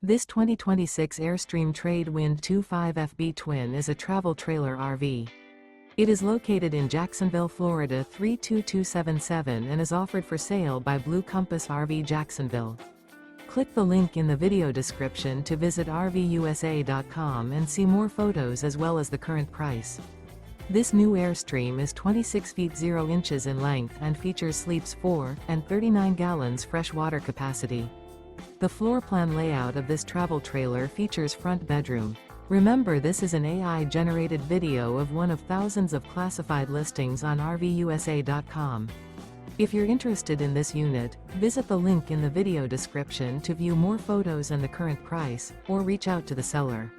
This 2026 Airstream Trade Wind 25FB Twin is a travel trailer RV. It is located in Jacksonville, Florida 32277 and is offered for sale by Blue Compass RV Jacksonville. Click the link in the video description to visit RVUSA.com and see more photos as well as the current price. This new Airstream is 26 feet 0 inches in length and features sleeps 4 and 39 gallons fresh water capacity. The floor plan layout of this travel trailer features front bedroom. Remember, this is an AI-generated video of one of thousands of classified listings on RVUSA.com. If you're interested in this unit, visit the link in the video description to view more photos and the current price, or reach out to the seller.